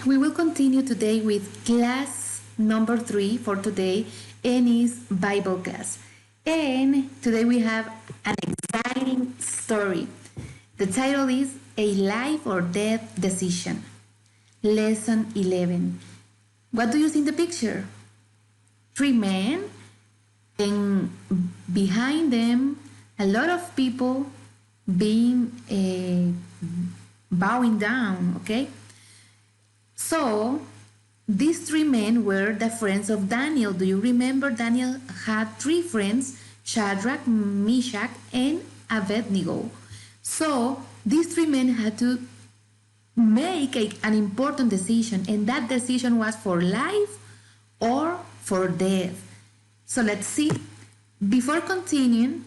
we will continue today with class number 3 for today, and is Bible class. And today we have an exciting story. The title is A Life or Death Decision. Lesson 11. What do you see in the picture? 3 men, and behind them a lot of people being bowing down, okay? So these 3 men were the friends of Daniel. Do you remember Daniel had 3 friends, Shadrach, Meshach, and Abednego? So these 3 men had to make an important decision, and that decision was for life or for death. So let's see. Before continuing,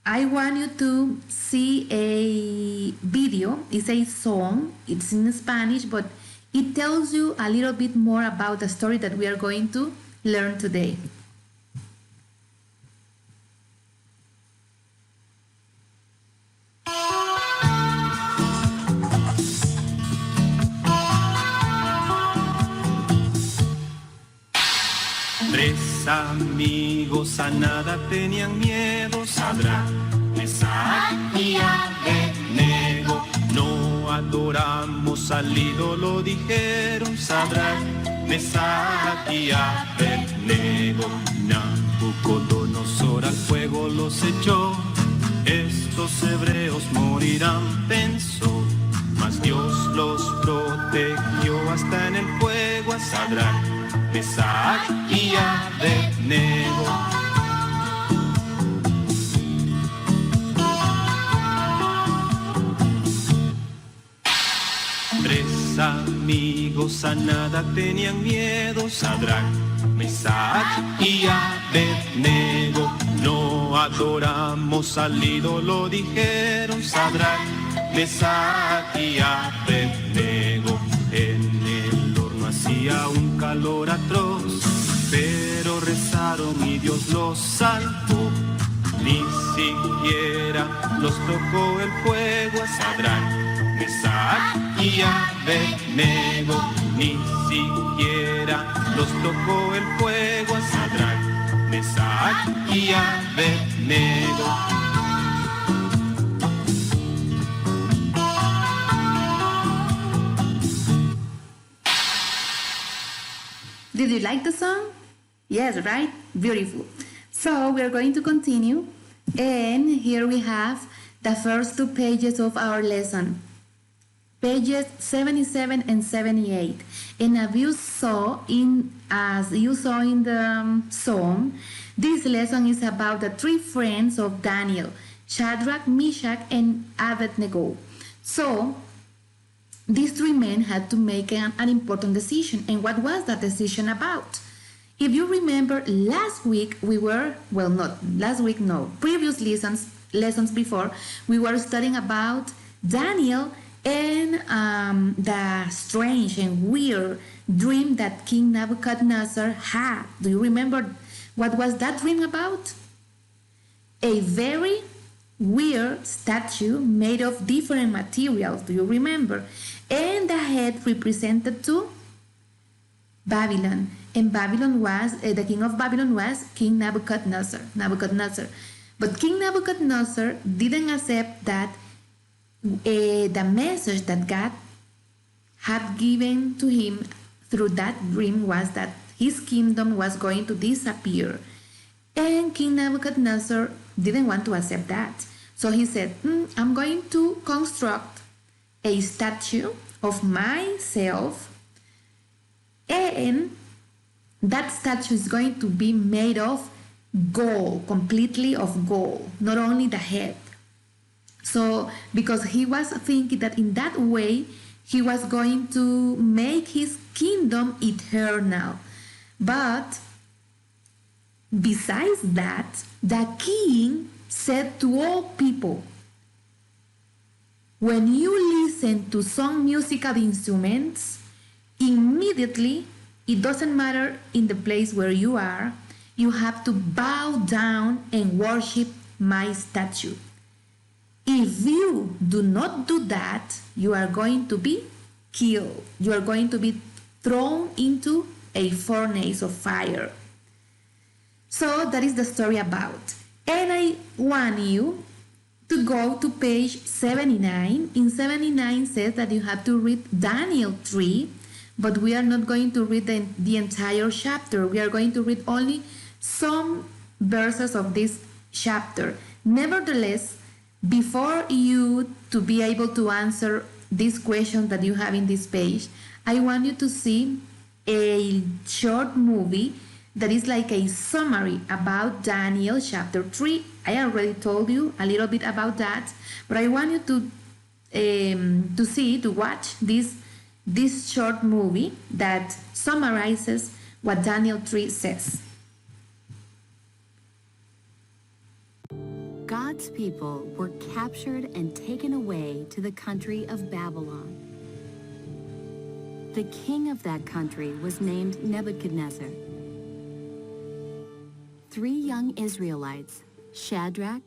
I want you to see a video. It's a song. It's in Spanish, but it tells you a little bit more about the story that we are going to learn today. Tres amigos a nada tenían miedo, Sadrach, Mesach y Abednego. No adoramos al ídolo, dijeron Sadrach, Mesach y Abednego. Nabucodonosor al fuego los echó, estos hebreos morirán, pensó. Mas Dios los protegió hasta en el fuego a Sadrach, Mesach y Abednego. Tres amigos a nada tenían miedo, Sadrach, Mesach y Abednego. No adoramos al ídolo, dijeron Sadrach, Mesach y Abednego. En el horno hacía un calor atroz, pero rezaron y Dios los salvó. Ni siquiera los tocó el fuego a Sadrach, Mesach y Abednego. Ni siquiera los tocó el fuego a Sadrach, Mesach y Abednego. Did you like the song? Yes, right? Beautiful. So we are going to continue, and here we have the first 2 pages of our lesson. Pages 77 and 78. And as you saw in the song, this lesson is about the 3 friends of Daniel, Shadrach, Meshach, and Abednego. So these 3 men had to make an important decision. And what was that decision about? If you remember, last week we were, well, not last week, no, previous lessons before, we were studying about Daniel and the strange and weird dream that King Nebuchadnezzar had. Do you remember what was that dream about? A very weird statue made of different materials. Do you remember? And the head represented to Babylon. And Babylon was, the king of Babylon was King Nebuchadnezzar. But King Nebuchadnezzar didn't accept that the message that God had given to him through that dream was that his kingdom was going to disappear. And King Nebuchadnezzar didn't want to accept that. So he said, I'm going to construct a statue of myself, and that statue is going to be made of gold, completely of gold, not only the head. So because he was thinking that in that way he was going to make his kingdom eternal. But besides that, the king said to all people, when you listen to some musical instruments, immediately, it doesn't matter in the place where you are, you have to bow down and worship my statue. If you do not do that, you are going to be killed. You are going to be thrown into a furnace of fire. So that is the story about. And I want you to go to page 79. In 79 says that you have to read Daniel 3, but we are not going to read the entire chapter. We are going to read only some verses of this chapter. Nevertheless, before you to be able to answer this question that you have in this page, I want you to see a short movie that is like a summary about Daniel chapter 3. I already told you a little bit about that, but I want you to watch this short movie that summarizes what Daniel 3 says. God's people were captured and taken away to the country of Babylon. The king of that country was named Nebuchadnezzar. 3 young Israelites, Shadrach,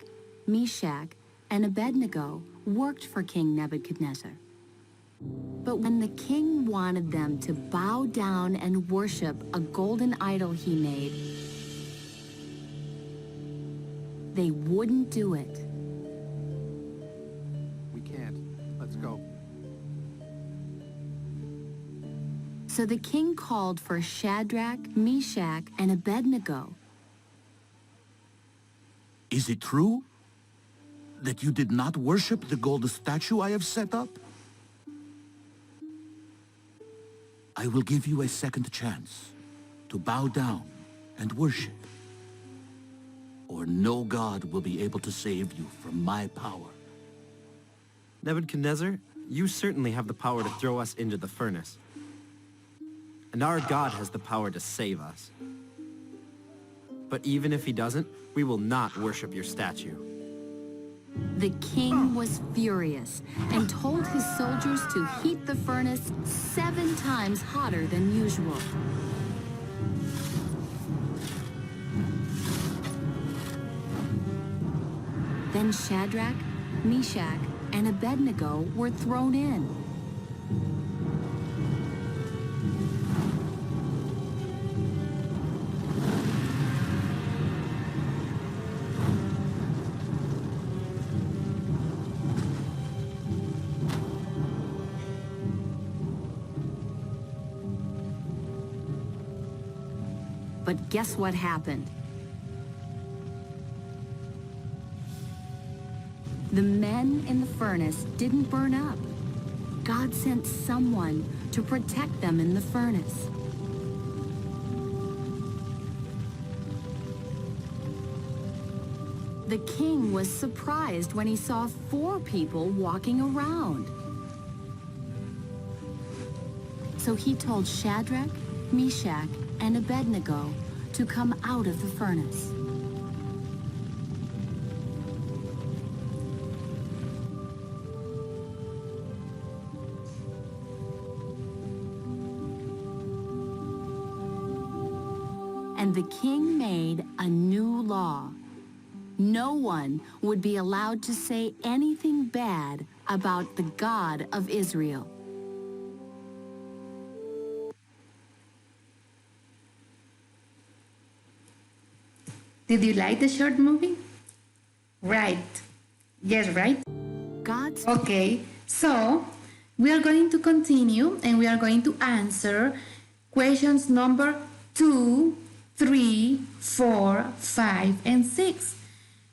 Meshach, and Abednego, worked for King Nebuchadnezzar. But when the king wanted them to bow down and worship a golden idol he made, they wouldn't do it. We can't. Let's go. So the king called for Shadrach, Meshach, and Abednego. Is it true that you did not worship the golden statue I have set up? I will give you a second chance to bow down and worship, or no God will be able to save you from my power. Nebuchadnezzar, you certainly have the power to throw us into the furnace. And our God has the power to save us. But even if he doesn't, we will not worship your statue. The king was furious and told his soldiers to heat the furnace 7 times hotter than usual. Then Shadrach, Meshach, and Abednego were thrown in. But guess what happened? The men in the furnace didn't burn up. God sent someone to protect them in the furnace. The king was surprised when he saw 4 people walking around. So he told Shadrach, Meshach, and Abednego to come out of the furnace. And the king made a new law. No one would be allowed to say anything bad about the God of Israel. Did you like the short movie? Right. Yes, right? God's Okay, so we are going to continue and we are going to answer questions number 2, 3, 4, 5, and 6.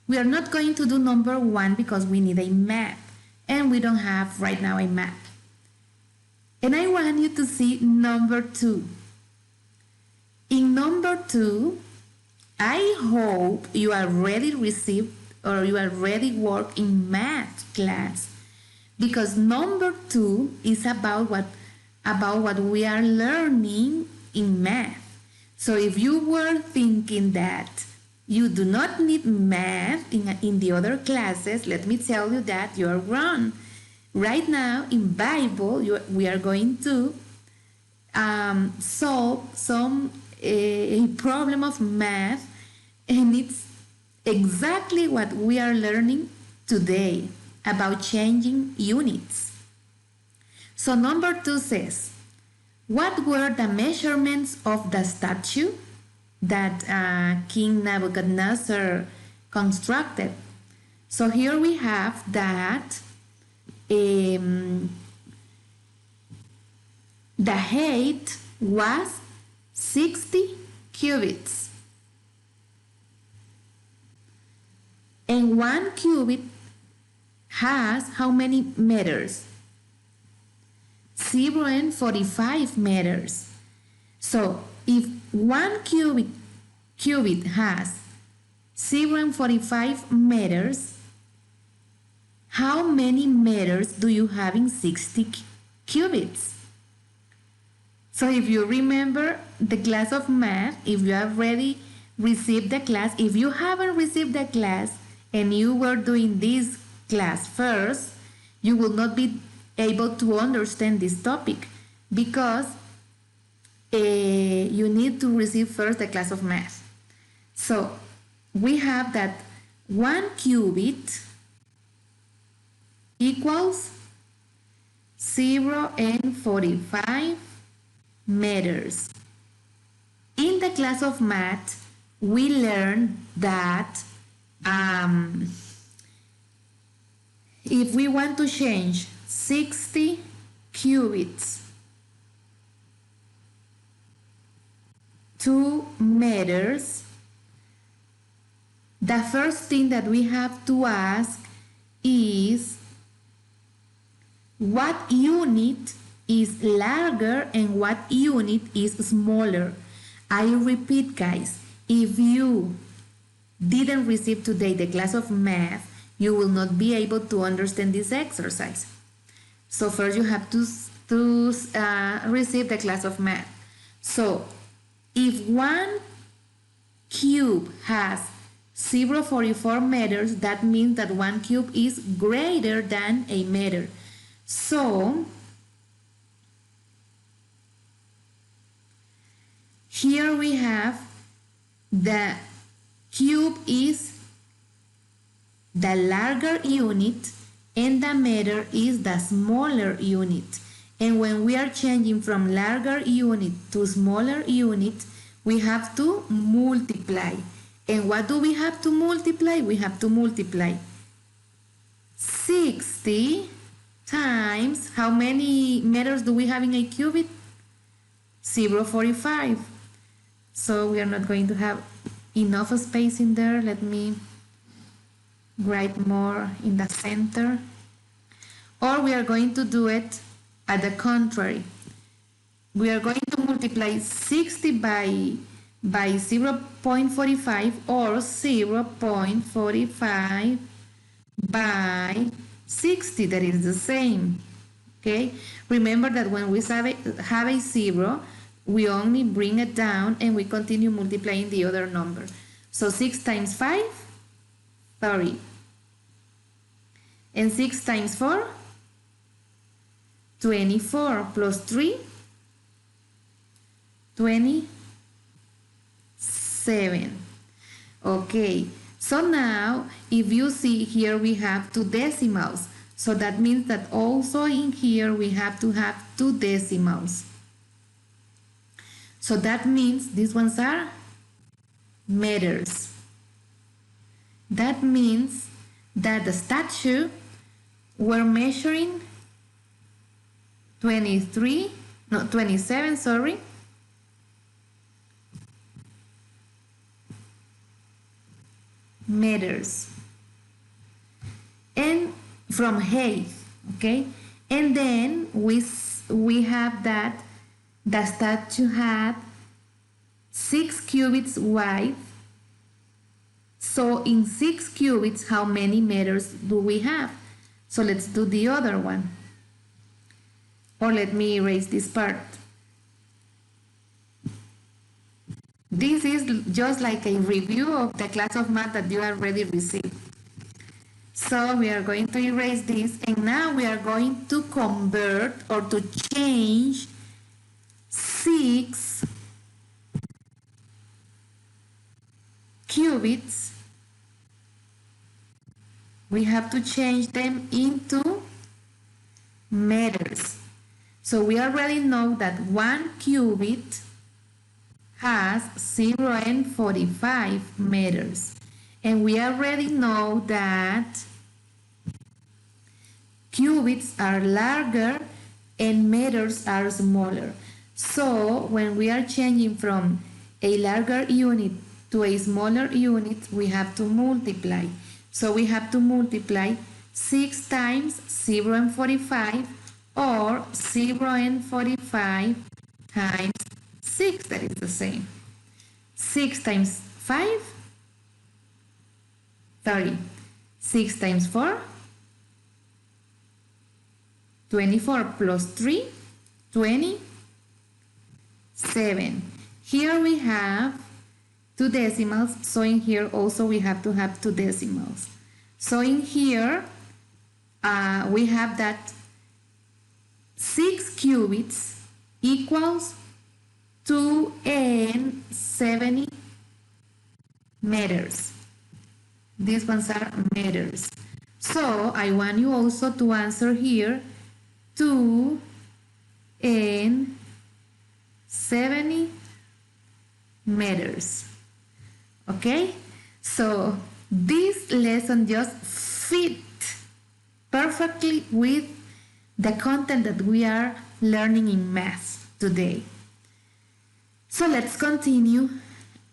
We are not going to do number 1 because we need a map and we don't have right now a map. And I want you to see number 2. In number 2, I hope you already received or you already work in math class, because number 2 is about what we are learning in math. So if you were thinking that you do not need math in the other classes, let me tell you that you're wrong. Right now in Bible, we are going to solve a problem of math, and it's exactly what we are learning today about changing units. So number 2 says, what were the measurements of the statue that King Nebuchadnezzar constructed? So here we have that the height was 60 cubits. And 1 cubit has how many meters? 0 and 45 meters. So if 1 cubit has 0 and 45 meters, how many meters do you have in 60 cubits? So if you remember the class of math, if you have already received the class, if you haven't received the class and you were doing this class first, you will not be able to understand this topic because you need to receive first the class of math. So we have that 1 cubit equals 0 and 45 meters. In the class of math, we learned that if we want to change 60 cubits to meters, the first thing that we have to ask is what unit is larger and what unit is smaller. I repeat, guys, if you didn't receive today the class of math, you will not be able to understand this exercise. So first you have to receive the class of math. So if 1 cube has 0.44 meters, that means that 1 cube is greater than a meter. So here we have the cube is the larger unit and the meter is the smaller unit. And when we are changing from larger unit to smaller unit, we have to multiply. And what do we have to multiply? We have to multiply 60 times, how many meters do we have in a cubit? 0.45. So we are not going to have enough space in there. Let me write more in the center. Or we are going to do it at the contrary. We are going to multiply 60 by 0.45 or 0.45 by 60, that is the same. Okay, remember that when we have a 0, we only bring it down and we continue multiplying the other number. So 6 times 5, 30. And 6 times 4, 24 plus 3, 27. Okay, so now if you see here we have 2 decimals. So that means that also in here we have to have 2 decimals. So that means these ones are meters. That means that the statue we're measuring 27, meters. And from height, okay? And then we have that the statue had 6 cubits wide. So in 6 cubits, how many meters do we have? So let's do the other one. Or let me erase this part. This is just like a review of the class of math that you already received. So we are going to erase this, and now we are going to convert or to change 6 cubits. We have to change them into meters. So we already know that 1 cubit has 0 and 45 meters. And we already know that cubits are larger and meters are smaller. So when we are changing from a larger unit to a smaller unit, we have to multiply. So we have to multiply 6 times 0 and 45, or 0 and 45 times 6, that is the same. 6 times 5, 30. 6 times 4, 24 plus 3, 27. Here we have 2 decimals, so in here also we have to have 2 decimals. So in here we have that 6 cubits equals 270 meters. These ones are meters. So I want you also to answer here 270 meters. Okay? So this lesson just fit perfectly with the content that we are learning in math today. So let's continue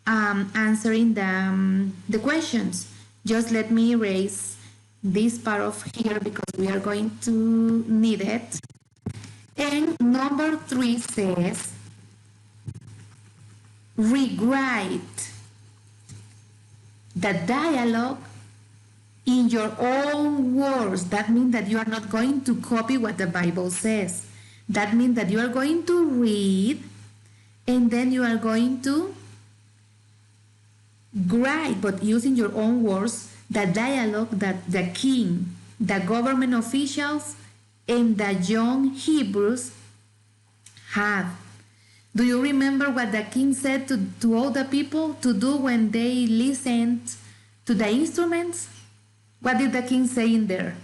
answering the questions. Just let me erase this part of here because we are going to need it. And number 3 says, rewrite the dialogue in your own words. That means that you are not going to copy what the Bible says. That means that you are going to read and then you are going to write, but using your own words, the dialogue that the king, the government officials, and the young Hebrews had. Do you remember what the king said to all the people to do when they listened to the instruments? What did the king say in there?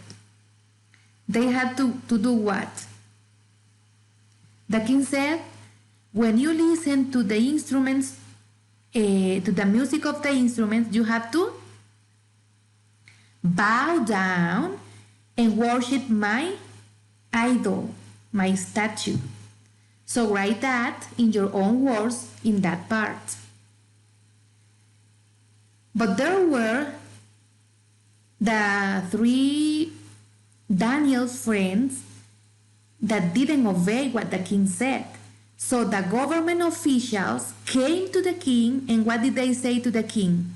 They had to do what? The king said, when you listen to the instruments, to the music of the instruments, you have to bow down and worship my idol, my statue. So write that in your own words in that part. But there were the 3 Daniel's friends that didn't obey what the king said. So the government officials came to the king, and what did they say to the king?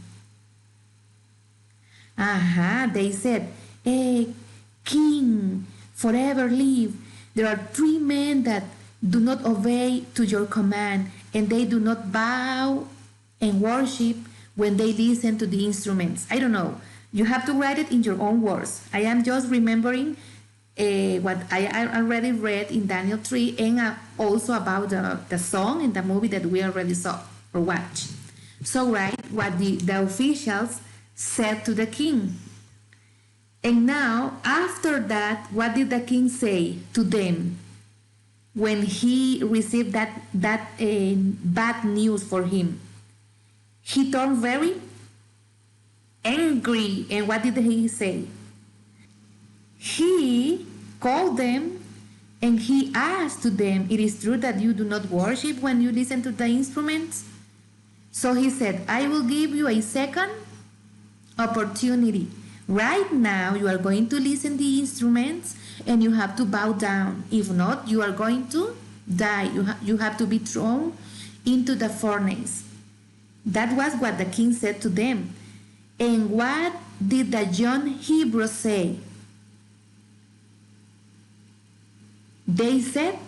They said, hey, king, forever live. There are 3 men that do not obey to your command, and they do not bow and worship when they listen to the instruments. I don't know. You have to write it in your own words. I am just remembering what I already read in Daniel 3, and also about the song and the movie that we already saw or watched. So write what the officials said to the king. And now, after that, what did the king say to them when he received that bad news for him? He turned very angry. And what did he say? He called them and he asked to them, it is true that you do not worship when you listen to the instruments? So he said, I will give you a second opportunity. Right now you are going to listen to the instruments and you have to bow down. If not, you are going to die. You have to be thrown into the furnace. That was what the king said to them. And what did the young Hebrews say? They said,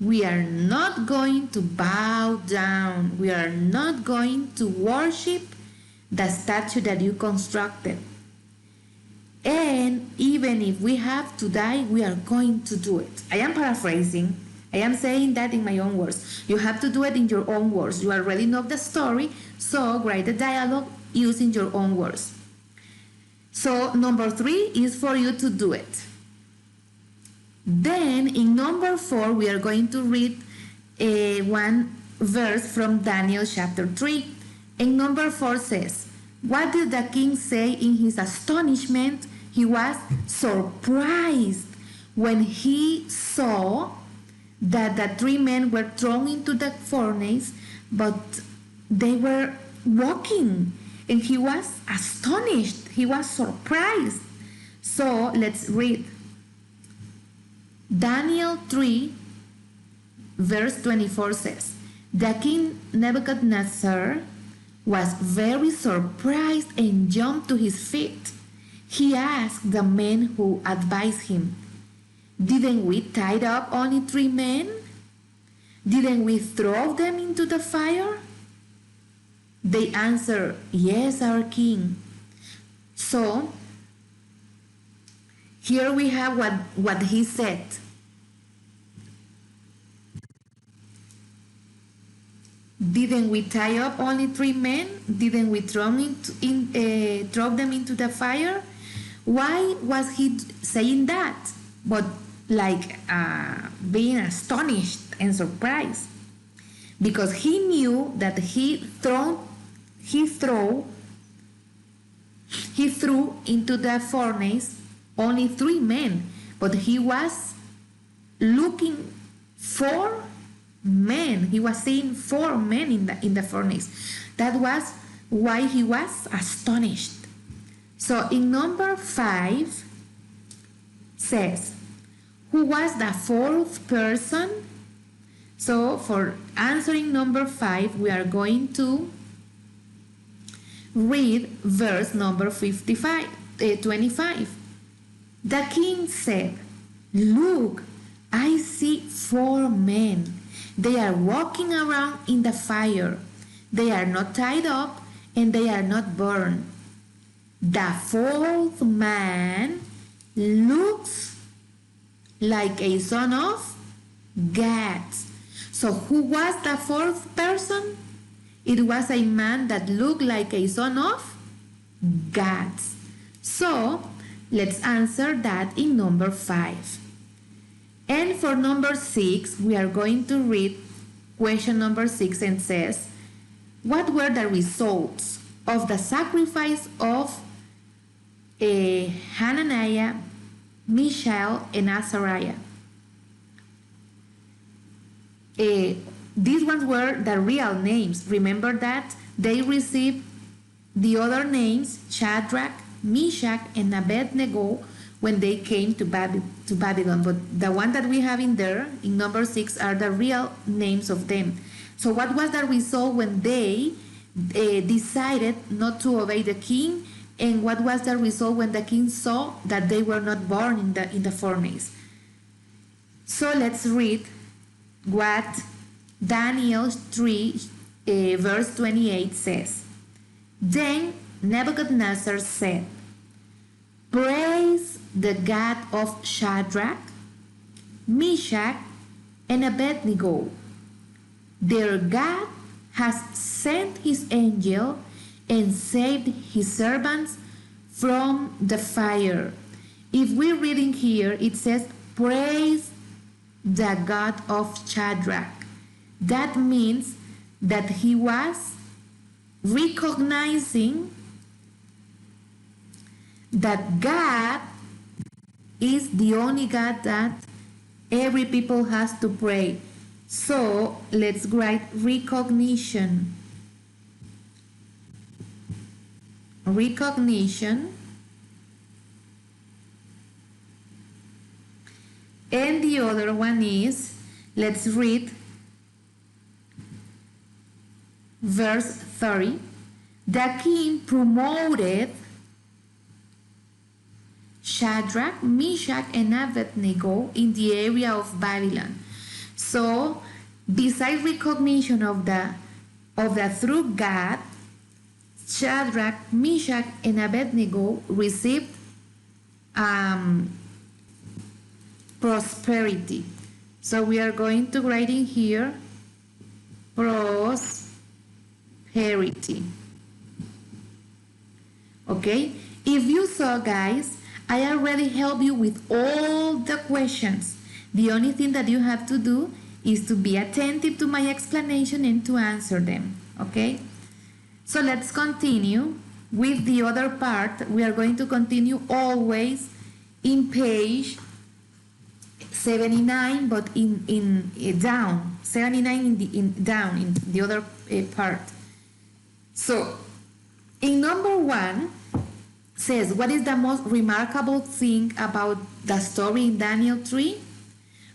we are not going to bow down. We are not going to worship the statue that you constructed. And even if we have to die, we are going to do it. I am paraphrasing. I am saying that in my own words. You have to do it in your own words. You already know the story, so write the dialogue using your own words. So number 3 is for you to do it. Then in number 4, we are going to read one verse from Daniel chapter 3. And number 4 says, what did the king say in his astonishment? He was surprised when he saw that the 3 men were thrown into the furnace, but they were walking. And he was astonished. He was surprised. So let's read. Daniel 3, verse 24 says, the king Nebuchadnezzar was very surprised and jumped to his feet. He asked the men who advised him, didn't we tie up only 3 men? Didn't we throw them into the fire? They answered, yes, our king. So, here we have what he said. Didn't we tie up only 3 men? Didn't we throw them into the fire? Why was he saying that? But like being astonished and surprised. Because he knew that he threw into the furnace only 3 men, but he was looking for men. He was seeing 4 men in the furnace. That was why he was astonished. So in number 5 says, who was the 4th person? So for answering number 5, we are going to read verse number 25. The king said, look, I see 4 men. They are walking around in the fire. They are not tied up and they are not burned. The 4th man looks like a son of God. So who was the 4th person? It was a man that looked like a son of God. So let's answer that in number 5. And for number 6, we are going to read question number 6 and says, what were the results of the sacrifice of Hananiah, Mishael, and Azariah? These ones were the real names. Remember that they received the other names, Shadrach, Meshach, and Abednego, when they came to Babylon. But the one that we have in there, in number 6, are the real names of them. So what was the result when they decided not to obey the king? And what was the result when the king saw that they were not born in the furnace? So let's read what Daniel 3 verse 28 says. Then Nebuchadnezzar said, praise the God of Shadrach, Meshach, and Abednego. Their God has sent his angel and saved his servants from the fire. If we're reading here, it says, praise the God of Shadrach. That means that he was recognizing that God is the only God that every people has to pray. So let's write recognition. Recognition. And the other one is, let's read verse 30. The king promoted Shadrach, Meshach, and Abednego in the area of Babylon. So, besides recognition of the true God, Shadrach, Meshach, and Abednego received prosperity. So we are going to write in here prosperity. Okay, if you saw, guys, I already helped you with all the questions. The only thing that you have to do is to be attentive to my explanation and to answer them, okay? So let's continue with the other part. We are going to continue always in page 79, but in down, 79 down in the other part. So in number 1 says, what is the most remarkable thing about the story in Daniel 3?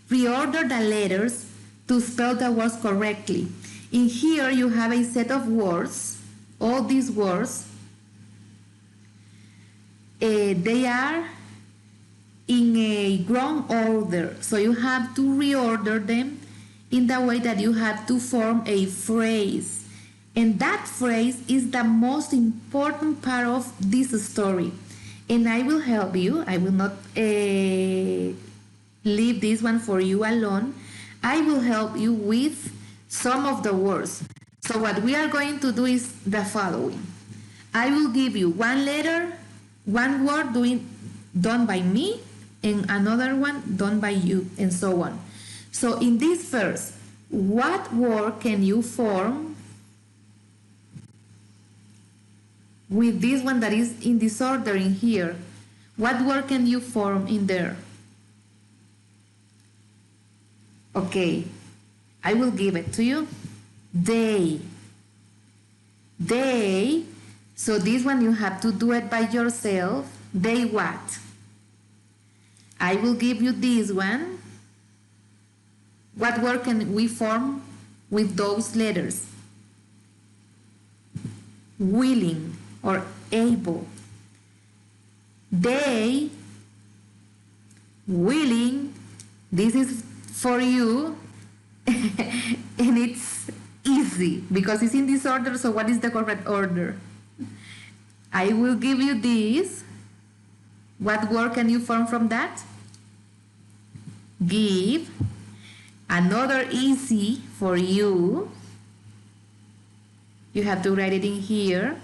Reorder the letters to spell the words correctly. In here you have a set of words. All these words, they are in a wrong order. So you have to reorder them in the way that you have to form a phrase. And that phrase is the most important part of this story. And I will help you. I will not leave this one for you alone. I will help you with some of the words. So what we are going to do is the following. I will give you one letter, one word done by me, and another one done by you, and so on. So in this first, what word can you form with this one that is in disorder in here? What word can you form in there? Okay, I will give it to you. Day. Day. So this one you have to do it by yourself. Day what? I will give you this one. What word can we form with those letters? Willing or able. They, willing, this is for you, and it's easy because it's in this order. So what is the correct order? I will give you this. What word can you form from that? Give. Another easy for you. You have to write it in here.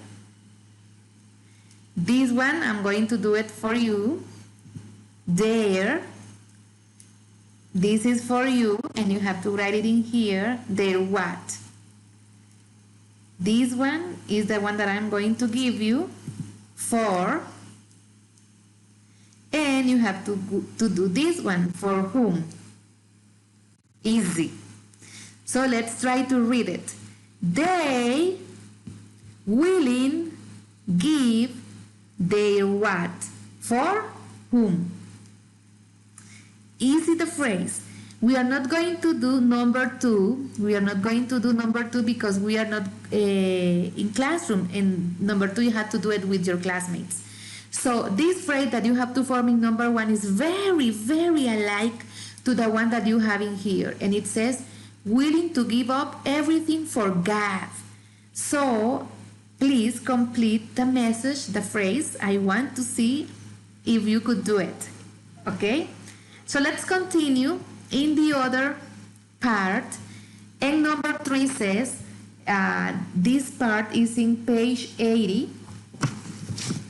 This one, I'm going to do it for you. There. This is for you, and you have to write it in here. There what? This one is the one that I'm going to give you. For. And you have to do this one. For whom? Easy. So let's try to read it. They willing give their what? For whom? Easy the phrase. We are not going to do number 2. We are not going to do number 2 because we are not in classroom. And number 2, you have to do it with your classmates. So this phrase that you have to form in number 1 is very, very alike to the one that you have in here. And it says, willing to give up everything for God. So please complete the message, the phrase. I want to see if you could do it. Okay? So let's continue in the other part. And number 3 says, this part is in page 80.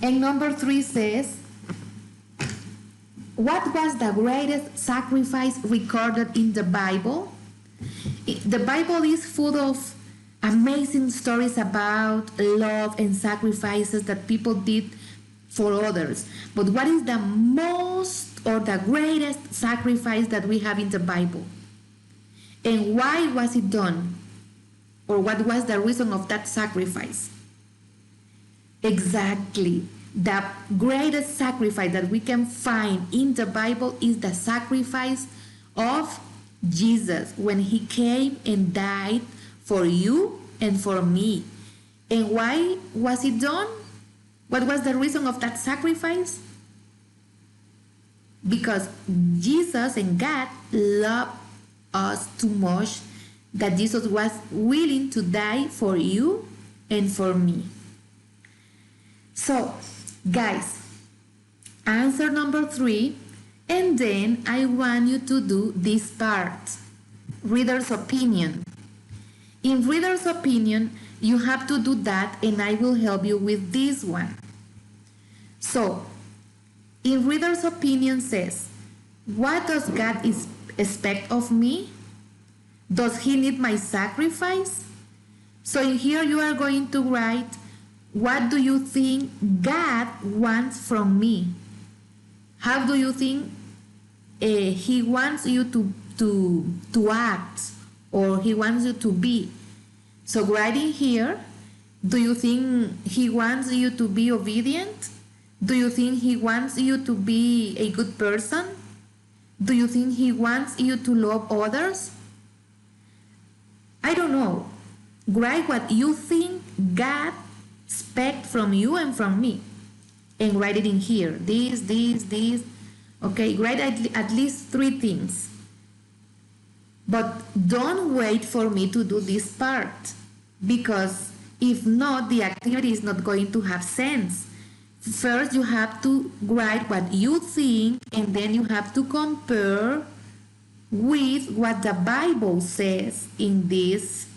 And number 3 says, what was the greatest sacrifice recorded in the Bible? The Bible is full of amazing stories about love and sacrifices that people did for others. But what is the most or the greatest sacrifice that we have in the Bible? And why was it done? Or what was the reason of that sacrifice? Exactly. The greatest sacrifice that we can find in the Bible is the sacrifice of Jesus when he came and died for you and for me. And why was it done? What was the reason of that sacrifice? Because Jesus and God loved us too much that Jesus was willing to die for you and for me. So, guys, answer number 3, and then I want you to do this part, reader's opinion. In reader's opinion, you have to do that, and I will help you with this one. So, in reader's opinion says, what does God expect of me? Does he need my sacrifice? So in here you are going to write, what do you think God wants from me? How do you think he wants you to act, or he wants you to be? So writing here, do you think he wants you to be obedient? Do you think he wants you to be a good person? Do you think he wants you to love others? I don't know. Write what you think God expects from you and from me. And write it in here. This. Okay, write at least 3 things. But don't wait for me to do this part, because if not, the activity is not going to have sense. First, you have to write what you think, and then you have to compare with what the Bible says in this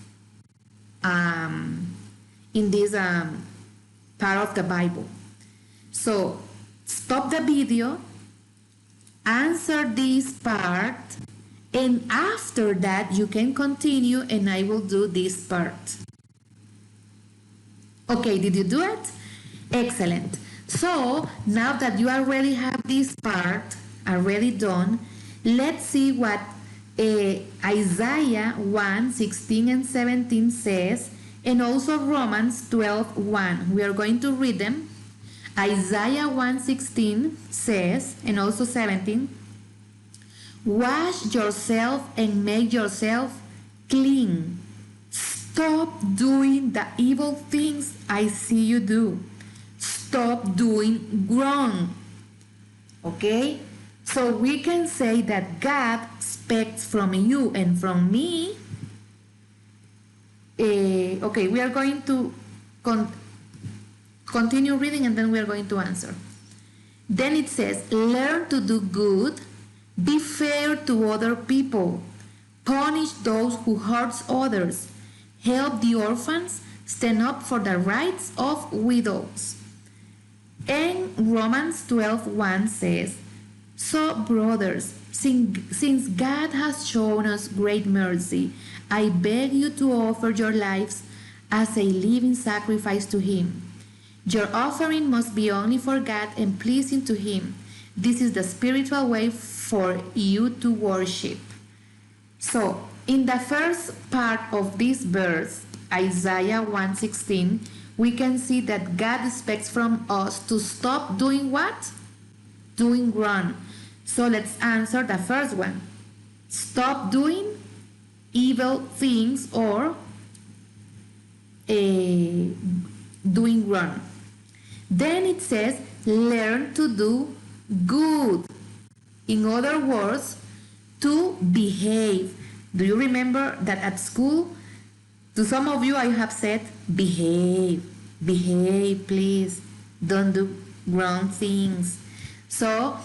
part of the Bible. So stop the video, answer this part, and after that you can continue and I will do this part. Okay, did you do it? Excellent. So now that you already have this part already done, let's see what Isaiah 1:16 and 17 says, and also Romans 12:1. We are going to read them. Isaiah 1:16 says, and also 17, wash yourself and make yourself clean. Stop doing the evil things I see you do. Stop doing wrong. Okay? So we can say that God expects from you and from me. Okay, we are going to continue reading and then we are going to answer. Then it says, learn to do good, be fair to other people, punish those who hurt others, help the orphans, stand up for the rights of widows. And Romans 12:1 says, so brothers, since God has shown us great mercy, I beg you to offer your lives as a living sacrifice to Him. Your offering must be only for God and pleasing to Him. This is the spiritual way for you to worship. So, in the first part of this verse, Isaiah 1:16, we can see that God expects from us to stop doing what? Doing wrong. So let's answer the first one. Stop doing evil things or doing wrong. Then it says, learn to do good. In other words, to behave. Do you remember that at school, to some of you I have said, behave, please, don't do wrong things. So,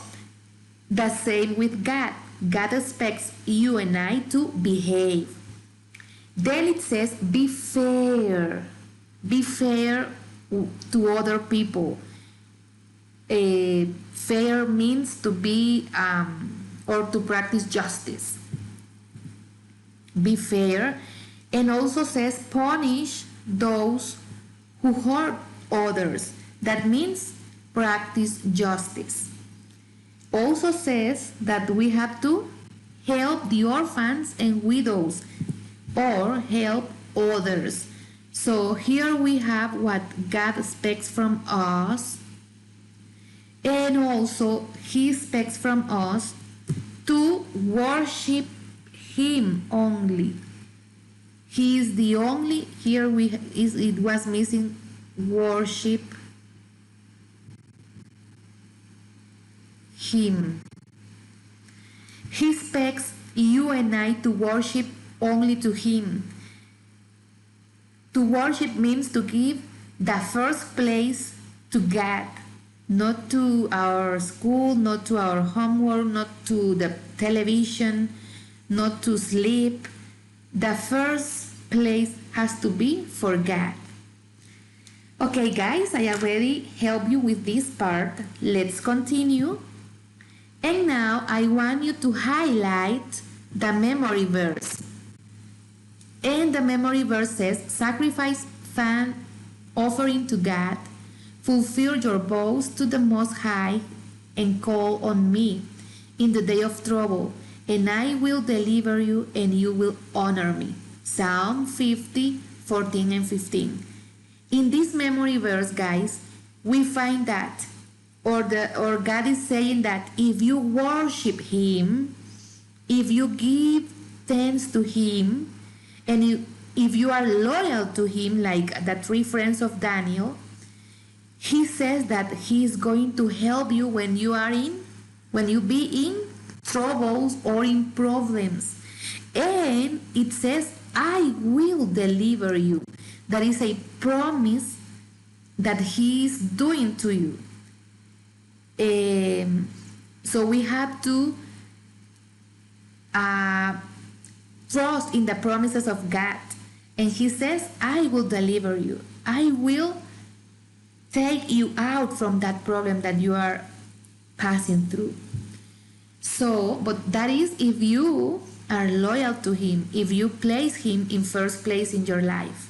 the same with God. God expects you and I to behave. Then it says, be fair. Be fair to other people. Fair means to be or to practice justice. Be fair. And also says, punish those who hurt others. That means practice justice. Also says that we have to help the orphans and widows or help others. So here we have what God expects from us, and also He expects from us to worship Him only. He is the only, here it was missing worship Him. He expects you and I to worship only to Him. To worship means to give the first place to God, not to our school, not to our homework, not to the television, not to sleep. The first place has to be for God. Okay guys, I already helped you with this part. Let's continue. And now I want you to highlight the memory verse. And the memory verse says, sacrifice thank offering to God, fulfill your vows to the Most High, and call on me in the day of trouble, and I will deliver you and you will honor me. Psalm 50, 14 and 15. In this memory verse, guys, we find that, or God is saying that if you worship Him, if you give thanks to Him, and if you are loyal to Him, like the three friends of Daniel, He says that He is going to help you when you be in troubles or in problems. And it says, I will deliver you. That is a promise that He is doing to you. So we have to trust in the promises of God. And He says, I will deliver you. I will take you out from that problem that you are passing through. So, but that is if you are loyal to Him, if you place Him in first place in your life.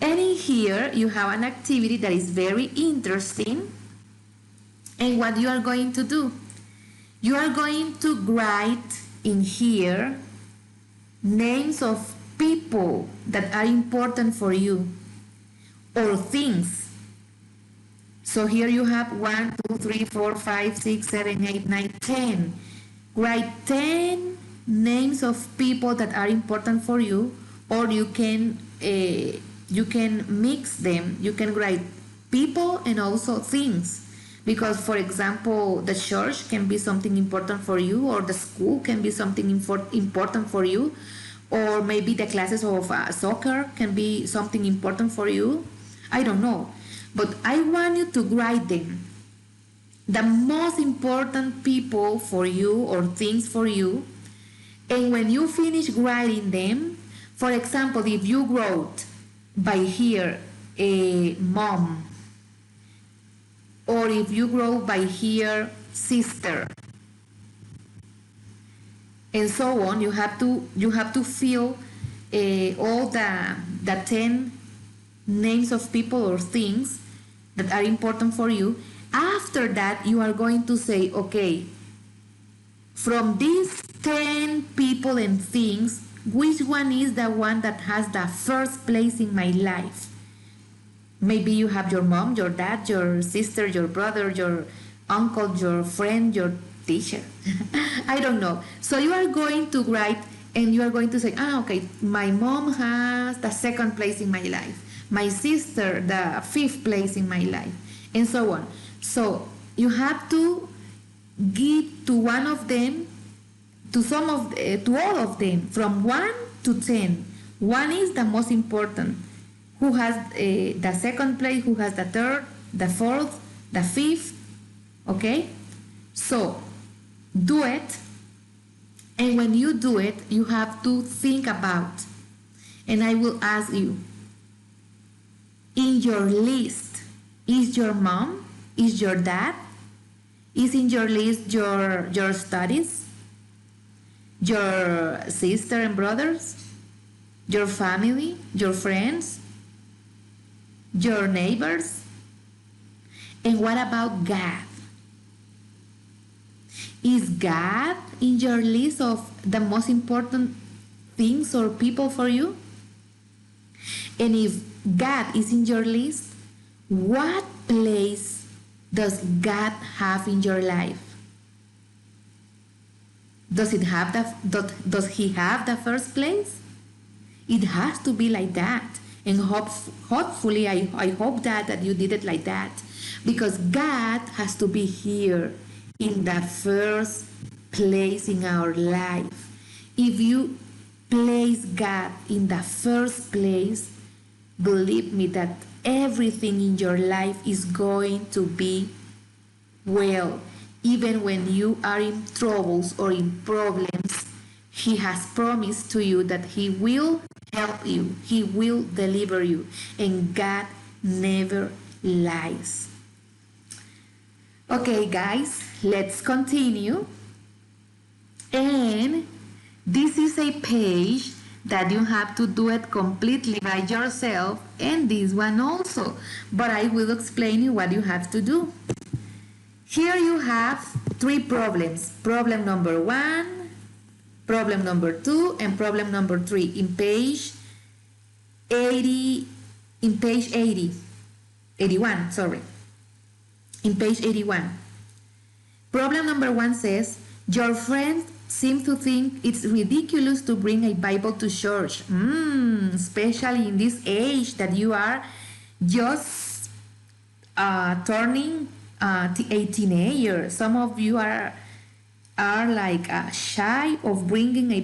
And in here, you have an activity that is very interesting. And what you are going to do, you are going to write in here names of people that are important for you or things. So here you have 1, 2, 3, 4, 5, 6, 7, 8, 9, 10. Write 10 names of people that are important for you, or you can mix them. You can write people and also things. Because, for example, the church can be something important for you, or the school can be something important for you, or maybe the classes of soccer can be something important for you. I don't know. But I want you to write them. The most important people for you or things for you. And when you finish writing them, for example, if you wrote by here a mom, or if you wrote by here sister, and so on, you have to fill all the 10 names of people or things that are important for you. After that, you are going to say, okay, from these 10 people and things, which one is the one that has the first place in my life? Maybe you have your mom, your dad, your sister, your brother, your uncle, your friend, your teacher. I don't know. So you are going to write and you are going to say, okay, my mom has the second place in my life. My sister, the 5th place in my life, and so on. So you have to give to one of them, to all of them, from 1 to 10. 1 is the most important. Who has the second place? Who has the 3rd, the 4th, the 5th? Okay. So do it, and when you do it, you have to think about. And I will ask you. In your list, is your mom? Is your dad? Is in your list your studies? Your sister and brothers? Your family? Your friends? Your neighbors? And what about God? Is God in your list of the most important things or people for you? And if God is in your list, what place does God have in your life? Does He have the first place? It has to be like that. And hopefully, I hope that you did it like that. Because God has to be here in the first place in our life. If you place God in the first place, believe me that everything in your life is going to be well. Even when you are in troubles or in problems, He has promised to you that He will help you. He will deliver you. And God never lies. Okay, guys, let's continue. And this is a page that you have to do it completely by yourself, and this one also, but I will explain you what you have to do. Here you have three problems. Problem number 1, problem number 2, and problem number 3 in page 80, in page 80, 81, sorry, in page 81. Problem number 1 says, your friends seem to think it's ridiculous to bring a Bible to church, especially in this age that you are just turning a teenager. Some of you are like shy of bringing a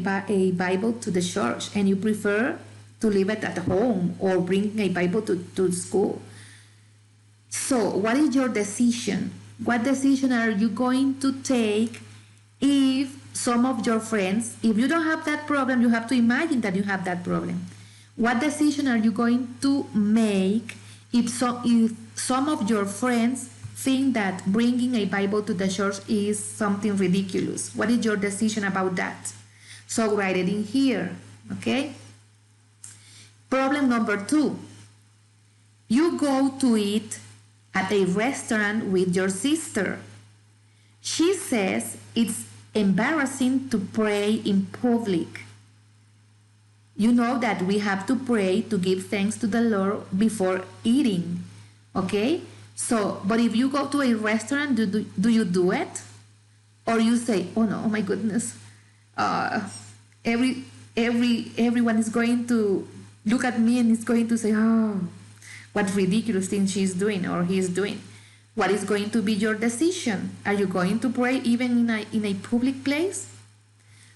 Bible to the church, and you prefer to leave it at home or bring a Bible to school. So what is your decision? What decision are you going to take if some of your friends, if you don't have that problem, you have to imagine that you have that problem. What decision are you going to make if some of your friends think that bringing a Bible to the church is something ridiculous? What is your decision about that? So write it in here, okay? Problem number 2. You go to eat at a restaurant with your sister. She says it's embarrassing to pray in public. You know that we have to pray to give thanks to the Lord before eating, okay? So, but if you go to a restaurant, do you do it? Or you say, oh no, oh my goodness, everyone is going to look at me and is going to say, oh, what ridiculous thing she's doing or he's doing. What is going to be your decision? Are you going to pray even in a public place?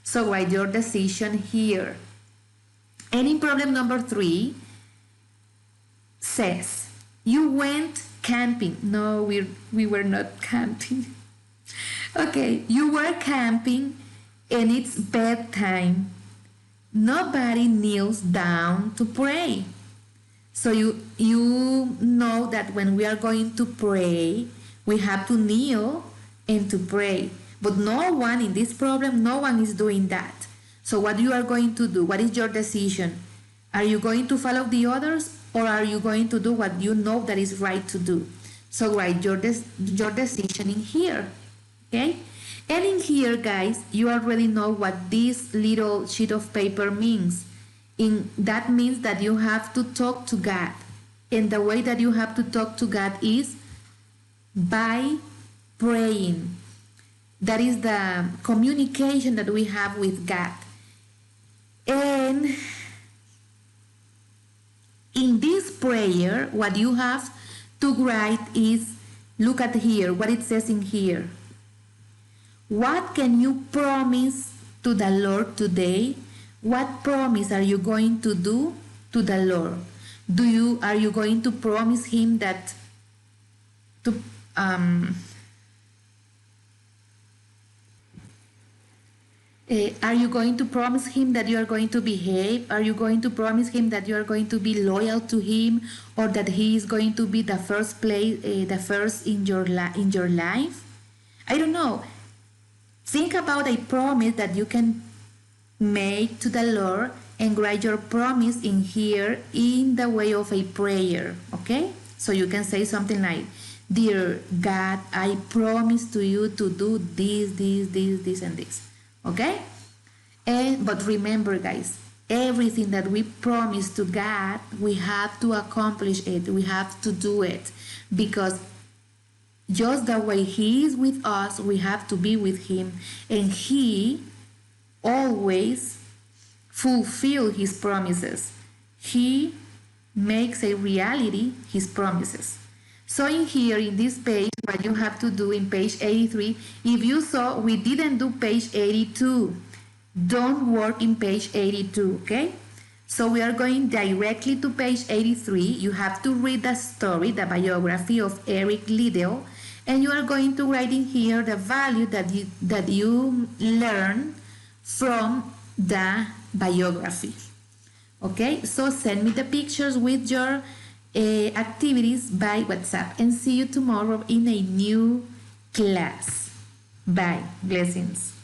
So write your decision here. And in problem number 3 says, you went camping. No, we were not camping. Okay, you were camping and it's bedtime. Nobody kneels down to pray. So you know that when we are going to pray, we have to kneel and to pray. But no one in this problem, no one is doing that. So what you are going to do? What is your decision? Are you going to follow the others, or are you going to do what you know that is right to do? So write your decision in here, okay? And in here, guys, you already know what this little sheet of paper means. That means that you have to talk to God. And the way that you have to talk to God is by praying. That is the communication that we have with God. And in this prayer, what you have to write is, look at here, what it says in here. What can you promise to the Lord today? What promise are you going to do to the Lord? Are you going to promise him that are you going to promise him that you are going to behave? Are you going to promise him that you are going to be loyal to him, or that he is going to be the first in your life? I don't know. Think about a promise that you can make to the Lord and write your promise in here in the way of a prayer, okay? So you can say something like, dear God, I promise to you to do this, and this, okay? But remember, guys, everything that we promise to God, we have to accomplish it. We have to do it, because just the way he is with us, we have to be with him, and he always fulfill his promises. He makes a reality his promises. So in here, in this page, what you have to do in page 83, if you saw, we didn't do page 82. Don't work in page 82, okay? So we are going directly to page 83. You have to read the story, the biography of Eric Liddell, and you are going to write in here the value that you learn from the biography. Okay, so send me the pictures with your activities by WhatsApp, and see you tomorrow in a new class. Bye. Blessings.